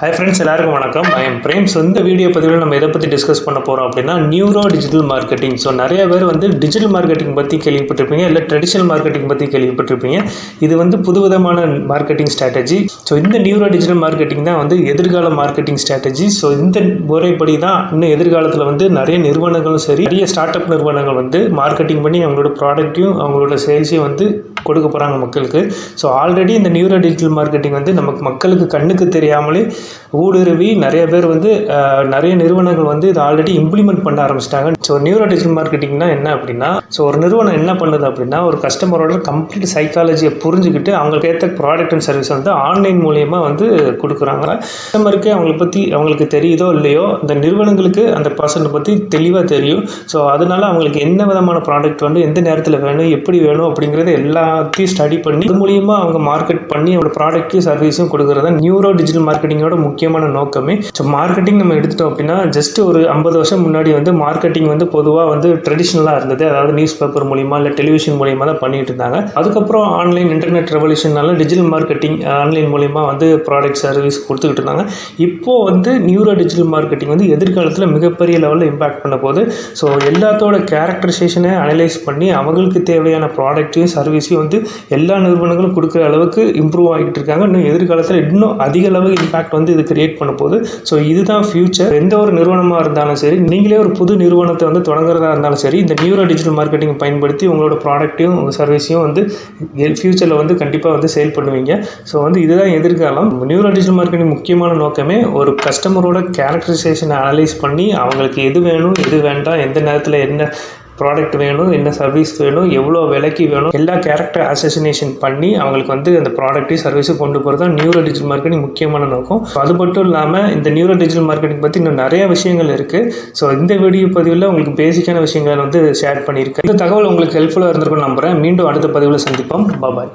Hi friends, எல்லாருக்கும் வணக்கம். I am Prem. So இந்த வீடியோ பதிவில் நம்ம எதை பற்றி டிஸ்கஸ் பண்ண போகிறோம் அப்படின்னா நியூரோ டிஜிட்டல் மார்க்கெட்டிங். ஸோ நிறைய பேர் டிஜிட்டல் மார்க்கெட்டிங் பற்றி கேள்விப்பட்டிருப்பீங்க, இல்லை ட்ரெடிஷனல் மார்க்கெட்டிங் பற்றி கேள்விப்பட்டிருப்பீங்க. இது புதுவிதமான மார்க்கெட்டிங் ஸ்ட்ராட்டஜி. ஸோ இந்த நியூரோ டிஜிட்டல் மார்க்கெட்டிங் தான் எதிர்கால மார்க்கெட்டிங் ஸ்ட்ராட்டஜி. ஸோ இந்த முறைப்படி தான் இன்னும் எதிர்காலத்தில் நிறைய நிறுவனங்களும் சரி, நிறைய ஸ்டார்ட் அப் நிறுவனங்கள் மார்க்கெட்டிங் பண்ணி அவங்களோட ப்ராடக்ட்டையும் அவங்களோட சேல்ஸையும் கொடுக்க போகிறாங்க மக்களுக்கு. ஸோ ஆல்ரெடி இந்த நியூரோ டிஜிட்டல் மார்க்கெட்டிங் நமக்கு மக்களுக்கு கண்ணுக்கு தெரியாமலே ஊடுருவி நிறைய பேர் நிறைய நிறுவனங்கள் இதை ஆல்ரெடி இம்ப்ளிமெண்ட் பண்ண ஆரம்பிச்சிட்டாங்க. ஸோ நியூரோ டிஜிட்டல் மார்க்கெட்டிங்னா என்ன அப்படின்னா, ஸோ ஒரு நிறுவனம் என்ன பண்ணுது அப்படின்னா, ஒரு கஸ்டமரோட கம்ப்ளீட் சைக்காலஜியை புரிஞ்சுக்கிட்டு அவங்களுக்கு ஏற்ற ப்ராடக்ட் அண்ட் சர்வீஸ் ஆன்லைன் மூலியமாக கொடுக்குறாங்க. கஸ்டமருக்கு அவங்களுக்கு தெரியுதோ இல்லையோ, இந்த நிறுவனங்களுக்கு அந்த பர்சனை பற்றி தெளிவாக தெரியும். ஸோ அதனால அவங்களுக்கு என்ன விதமான ப்ராடக்ட் எந்த நேரத்தில் வேணும், எப்படி வேணும் அப்படிங்கிறத எல்லாத்தையும் ஸ்டடி பண்ணி அது மூலியமாக அவங்க மார்க்கெட் பண்ணி அவங்களோட ப்ராடக்ட்டையும் சர்வீஸும் கொடுக்குறது நியூரோ டிஜிட்டல் மார்க்கெட்டிங்கோட முக்கியமான நோக்கமே. ஸோ மார்க்கெட்டிங் நம்ம எடுத்துட்டோம் அப்படின்னா, ஜஸ்ட் ஒரு 50 வருஷம் முன்னாடி மார்க்கெட்டிங் பொதுவாக ட்ரெடிஷ்னலாக இருந்தது. அதாவது நியூஸ் பேப்பர் மூலியமா இல்லை டெலிவிஷன் மூலியமாக தான் பண்ணிட்டு இருந்தாங்க. அதுக்கப்புறம் ஆன்லைன் இன்டர்நெட் ரெவல்யூஷனால டிஜிட்டல் மார்க்கெட்டிங் ஆன்லைன் மூலியமா ப்ராடக்ட் சர்வீஸ் கொடுத்துக்கிட்டு இருந்தாங்க. இப்போ நியூரோ டிஜிட்டல் மார்க்கெட்டிங் எதிர்காலத்தில் மிகப்பெரிய லெவலில் இம்பாக்ட் பண்ண போகுது. ஸோ எல்லாத்தோட கேரக்டரைசேஷனை அனலைஸ் பண்ணி அவங்களுக்கு தேவையான ப்ராடக்ட்டையும் சர்வீஸையும் எல்லா நிறுவனங்களும் கொடுக்குற அளவுக்கு இம்ப்ரூவ் ஆகிட்டு இருக்காங்க. இன்னும் எதிர்காலத்தில் இன்னும் அதிக அளவு இம்பாக்ட் இது கிரியேட் பண்ண போகுது. ஸோ இதுதான் ஃபியூச்சர். எந்த ஒரு நிறுவனமாக இருந்தாலும் சரி, நீங்களே ஒரு புது நிறுவனத்தை தொடங்குறதா இருந்தாலும் சரி, இந்த நியூரோ டிஜிட்டல் மார்க்கெட்டிங் பயன்படுத்தி உங்களோட ப்ராடக்ட்டையும் உங்கள் சர்வீஸையும் ஃபியூச்சரில் கண்டிப்பாக சேல் பண்ணுவீங்க. ஸோ இதுதான் எதிர்காலம். நியூரோ டிஜிட்டல் மார்க்கெட்டிங் முக்கியமான நோக்கமே ஒரு கஸ்டமரோட கேரக்டரைசேஷனை அனலைஸ் பண்ணி அவங்களுக்கு எது வேணும், எது வேண்டாம், எந்த நேரத்தில் என்ன ப்ராடக்ட் வேணும், என்ன சர்வீஸ் வேணும், எவ்வளோ விலைக்கு வேணும், எல்லா கேரக்டர் அசோசினேஷன் பண்ணி அவங்களுக்கு அந்த ப்ராடக்ட்டையும் சர்வீஸும் கொண்டு போகிறது தான் நியூரோ டிஜிட்டல் மார்க்கெட்டிங் முக்கியமான நோக்கம். அது மட்டும் இல்லாமல் இந்த நியூரோ டிஜிட்டல் மார்க்கெட்டிங் பற்றி இன்னும் நிறைய விஷயங்கள் இருக்குது. ஸோ இந்த வீடியோ பதிவில் உங்களுக்கு பேசிக்கான விஷயங்கள் ஷேர் பண்ணியிருக்கேன். இந்த தகவல் உங்களுக்கு ஹெல்ப்ஃபுல்லாக இருந்திருக்கும்னு நம்புகிறேன். மீண்டும் அடுத்த பதிவில் சந்திப்போம். பாய்.